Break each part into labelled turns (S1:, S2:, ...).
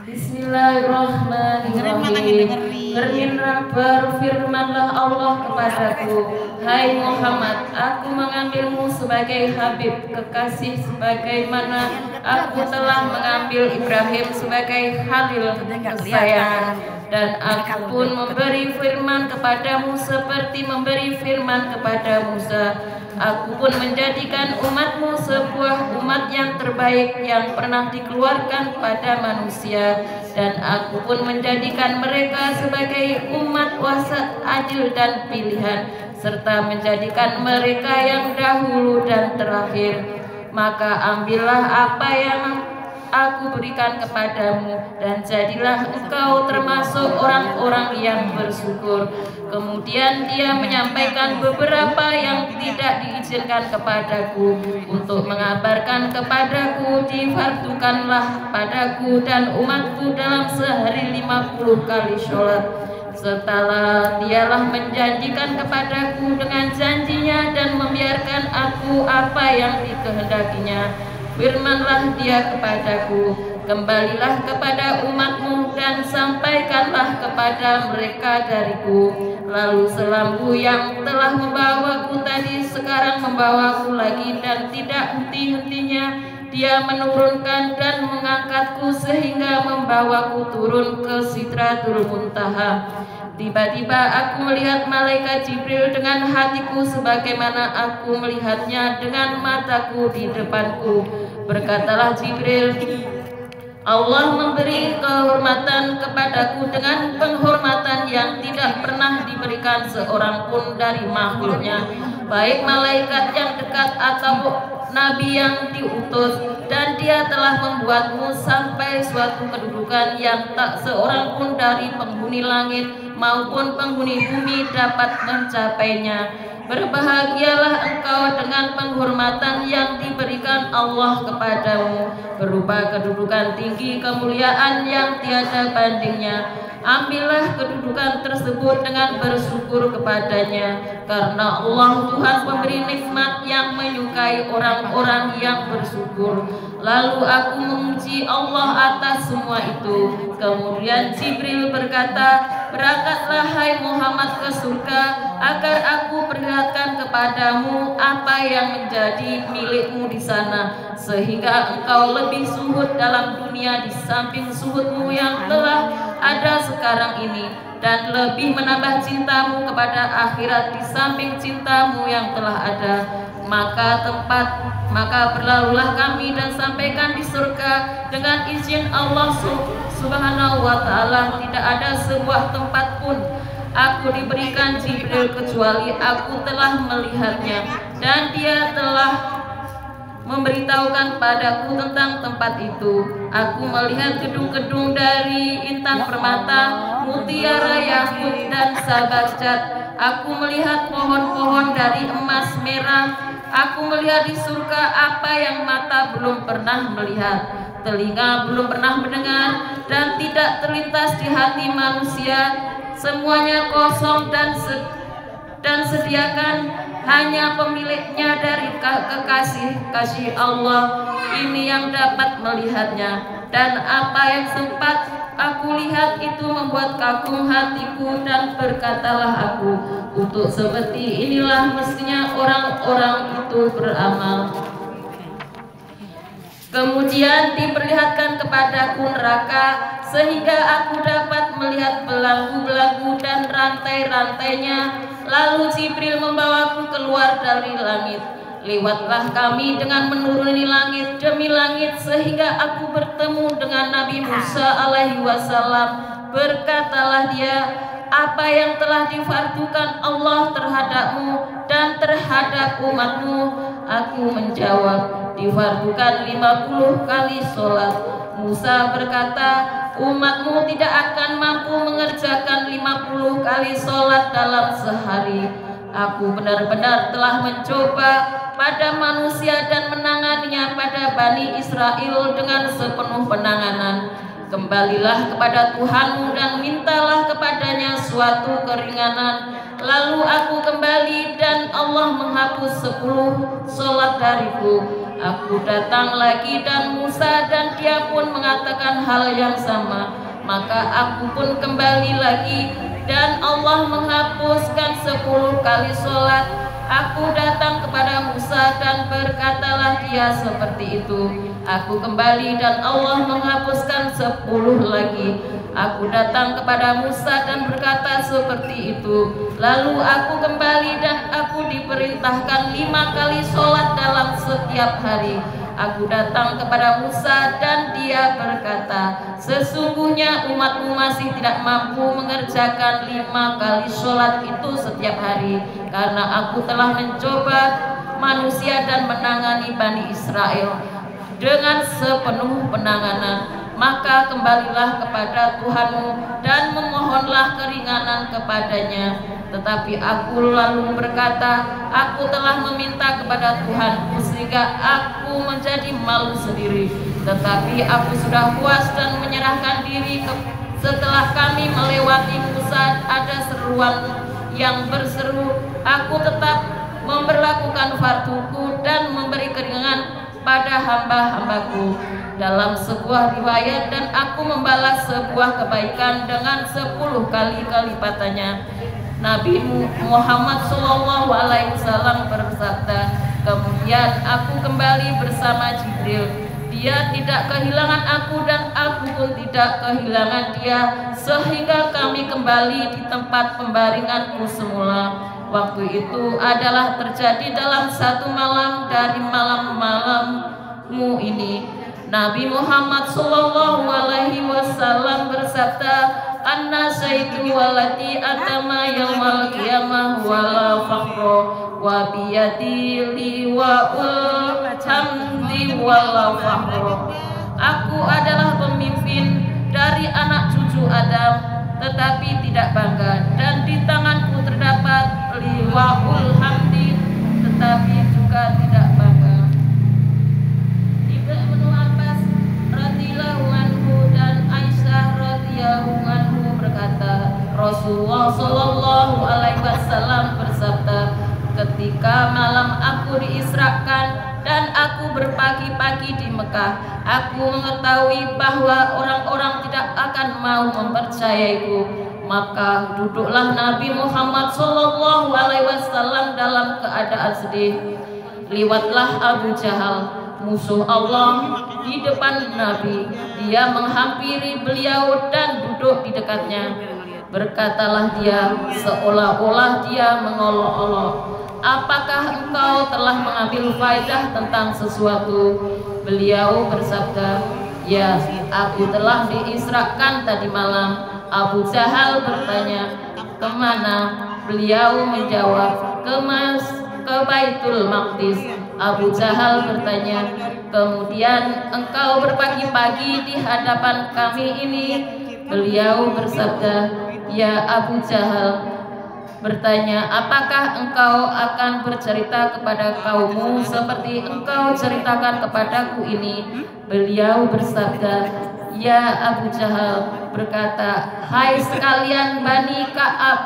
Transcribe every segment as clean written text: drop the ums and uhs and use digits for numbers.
S1: Bismillahirrahmanirrahim. Berfirmanlah Allah kepadaku, hai Muhammad, aku mengambilmu sebagai Habib kekasih, sebagaimana aku telah mengambil Ibrahim sebagai Khalil kesayangan. Dan aku pun memberi firman kepadamu seperti memberi firman kepada Musa. Aku pun menjadikan umatmu sebuah umat yang terbaik yang pernah dikeluarkan pada manusia. Dan aku pun menjadikan mereka sebagai umat wasat, adil dan pilihan, serta menjadikan mereka yang dahulu dan terakhir. Maka ambillah apa yang aku berikan kepadamu, dan jadilah engkau termasuk orang-orang yang bersyukur. Kemudian dia menyampaikan beberapa yang tidak diizinkan kepadaku untuk mengabarkan kepadaku, difardukanlah padaku dan umatku dalam sehari 50 kali sholat. Setelah dialah menjanjikan kepadaku dengan janjinya dan membiarkan aku apa yang dikehendakinya. Firmanlah dia kepadaku, kembalilah kepada umatmu dan sampaikanlah kepada mereka dariku. Lalu selambu yang telah membawaku tadi sekarang membawaku lagi, dan tidak henti-hentinya dia menurunkan dan mengangkatku sehingga membawaku turun ke Sidratul Muntaha. Tiba-tiba aku melihat malaikat Jibril dengan hatiku sebagaimana aku melihatnya dengan mataku di depanku. Berkatalah Jibril, Allah memberi kehormatan kepadaku dengan penghormatan yang tidak pernah diberikan seorang pun dari makhluknya, baik malaikat yang dekat atau nabi yang diutus. Dan dia telah membuatmu sampai suatu kedudukan yang tak seorang pun dari penghuni langit maupun penghuni bumi dapat mencapainya. Berbahagialah engkau dengan penghormatan yang diberikan Allah kepadamu, berupa kedudukan tinggi, kemuliaan yang tiada bandingnya. Ambillah kedudukan tersebut dengan bersyukur kepadanya, karena Allah Tuhan pemberi nikmat yang menyukai orang-orang yang bersyukur. Lalu aku memuji Allah atas semua itu. Kemudian Jibril berkata, berangkatlah hai Muhammad ke surga, agar aku perlihatkan kepadamu apa yang menjadi milikmu di sana, sehingga engkau lebih zuhud dalam dunia di samping zuhudmu yang telah ada sekarang ini, dan lebih menambah cintamu kepada akhirat di samping cintamu yang telah ada. Maka berlalulah kami dan sampaikan di surga dengan izin Allah Subhanahu wa ta'ala. Tidak ada sebuah tempat pun aku diberikan Jibril kecuali aku telah melihatnya, dan dia telah memberitahukan padaku tentang tempat itu. Aku melihat gedung-gedung dari intan permata, mutiara, yakut dan sabarjat. Aku melihat pohon-pohon dari emas merah. Aku melihat di surga apa yang mata belum pernah melihat, telinga belum pernah mendengar, dan tidak terlintas di hati manusia. Semuanya kosong dan sediakan hanya pemiliknya dari kekasih Allah ini yang dapat melihatnya. Dan apa yang sempat aku lihat itu membuat kagum hatiku, dan berkatalah aku, untuk seperti inilah mestinya orang-orang itu beramal. Kemudian diperlihatkan kepadaku neraka, sehingga aku dapat melihat belenggu-belenggu dan rantai-rantainya. Lalu Jibril membawaku keluar dari langit. Lewatlah kami dengan menuruni langit demi langit, sehingga aku bertemu dengan Nabi Musa alaihi wasallam. Berkatalah dia, apa yang telah difardukan Allah terhadapmu dan terhadap umatmu? Aku menjawab, difardukan 50 kali sholat. Musa berkata, umatmu tidak akan mampu mengerjakan 50 kali sholat dalam sehari. Aku benar-benar telah mencoba pada manusia dan menanganinya pada Bani Israel dengan sepenuh penanganan. Kembalilah kepada Tuhanmu dan mintalah kepadanya suatu keringanan. Lalu aku kembali dan Allah menghapus 10 sholat dariku. Aku datang lagi dan Musa dan dia pun mengatakan hal yang sama. Maka aku pun kembali lagi dan Allah menghapuskan 10 kali sholat. Aku datang kepada Musa dan berkatalah dia seperti itu. Aku kembali dan Allah menghapuskan 10 lagi. Aku datang kepada Musa dan berkata seperti itu. Lalu aku kembali dan aku diperintahkan 5 kali sholat dalam setiap hari. Aku datang kepada Musa dan dia berkata, sesungguhnya umatmu masih tidak mampu mengerjakan 5 kali sholat itu setiap hari, karena aku telah mencoba manusia dan menangani Bani Israel dengan sepenuh penanganan. Maka kembalilah kepada Tuhanmu dan memohonlah keringanan kepadanya. Tetapi aku lalu berkata, aku telah meminta kepada Tuhanku sehingga aku menjadi malu sendiri. Tetapi aku sudah puas dan menyerahkan diri. Setelah kami melewati Musa, ada seruan yang berseru, aku tetap memberlakukan farduku dan memberi keringanan pada hamba-hambaku. Dalam sebuah riwayat, dan aku membalas sebuah kebaikan dengan 10 kali kelipatannya. Nabi Muhammad SAW bersabda, kemudian aku kembali bersama Jibril. Dia tidak kehilangan aku dan aku pun tidak kehilangan dia, sehingga kami kembali di tempat pembaringanku semula. Waktu itu adalah terjadi dalam satu malam dari malam-malammu ini. Nabi Muhammad SAW bersabda, Anna syaitu walati atama yawmal qiyamah wala fakhro wa biyadi liwa'ul hamdi wala fakhro. Aku adalah pemimpin dari anak cucu Adam, tetapi tidak bangga, dan di tanganku terdapat liwa'ul hamdi, tetapi juga tidak bangga. Ibnu Abbas radhiyallahu anhu dan Aisyah radhiyallahu anhu berkata, Rasulullah sallallahu alaihi wasallam bersabda, ketika malam aku diisrakan dan aku berpagi-pagi di Mekah, aku mengetahui bahwa orang-orang tidak akan mau mempercayaiku. Maka duduklah Nabi Muhammad sallallahu alaihi wasallam dalam keadaan sedih. Liwatlah Abu Jahal, musuh Allah, di depan Nabi. Dia menghampiri beliau dan duduk di dekatnya. Berkatalah dia seolah-olah dia mengolok-olok, apakah engkau telah mengambil faedah tentang sesuatu? Beliau bersabda, ya, aku telah diisrakan tadi malam. Abu Jahal bertanya, kemana? Beliau menjawab, ke Baitul Maqdis. Abu Jahal bertanya, kemudian engkau berpagi-pagi di hadapan kami ini? Beliau bersabda, ya. Abu Jahal bertanya, apakah engkau akan bercerita kepada kaummu seperti engkau ceritakan kepadaku ini? Beliau bersabda, ya. Abu Jahal berkata, hai sekalian Bani Ka'ab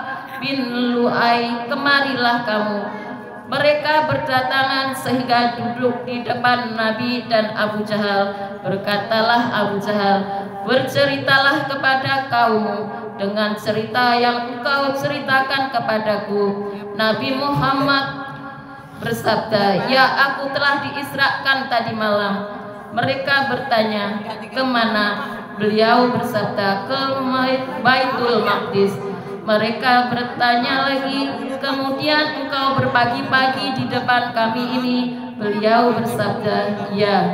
S1: bin Lu'ay, kemarilah kamu. Mereka berdatangan sehingga duduk di depan Nabi dan Abu Jahal. Berkatalah Abu Jahal, berceritalah kepada kaummu dengan cerita yang engkau ceritakan kepadaku. Nabi Muhammad bersabda, ya, aku telah diisrakan tadi malam. Mereka bertanya, kemana? Beliau bersabda, ke Baitul Maqdis. Mereka bertanya lagi, kemudian engkau berpagi-pagi di depan kami ini? Beliau bersabda, ya.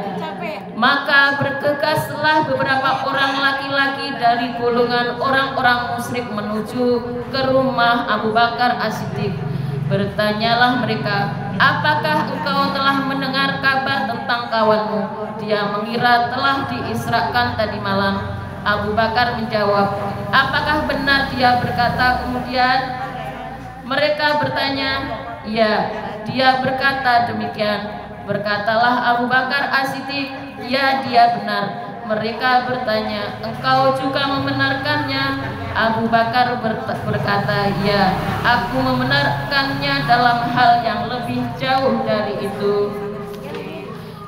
S1: Maka bergegaslah beberapa orang laki-laki dari golongan orang-orang musyrik menuju ke rumah Abu Bakar As-Siddiq. Bertanyalah mereka, apakah engkau telah mendengar kabar tentang kawanmu? Dia mengira telah diisrakan tadi malam. Abu Bakar menjawab, apakah benar dia berkata? Kemudian mereka bertanya, ya, dia berkata demikian. Berkatalah Abu Bakar As-Siddiq, ya, dia benar. Mereka bertanya, engkau juga membenarkannya? Abu Bakar berkata, ya, aku membenarkannya dalam hal yang lebih jauh dari itu.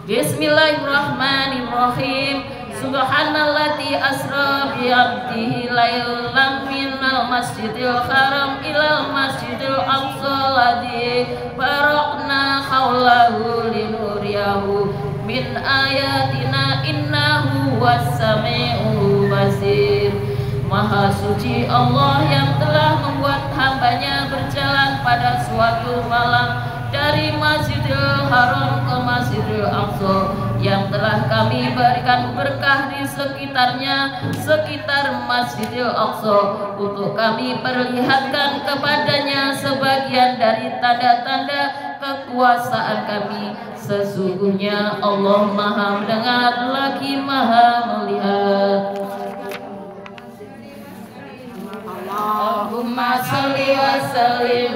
S1: Bismillahirrahmanirrahim. Subhanalladzi asra bi 'abdihi lailan minal masjidil haram ilal masjidil aqsa alladzi barakna haulahu linuriyahu min ayatina innahu was-sami'ul basir. Maha suci Allah yang telah membuat hambanya berjalan pada suatu malam dari Masjidil Haram ke Masjidil Aqsa, yang telah kami berikan berkah di sekitarnya, sekitar Masjidil Aqsa, untuk kami perlihatkan kepadanya sebagian dari tanda-tanda kekuasaan kami. Sesungguhnya Allah Maha mendengar lagi Maha melihat. Allahumma sholli wa sallim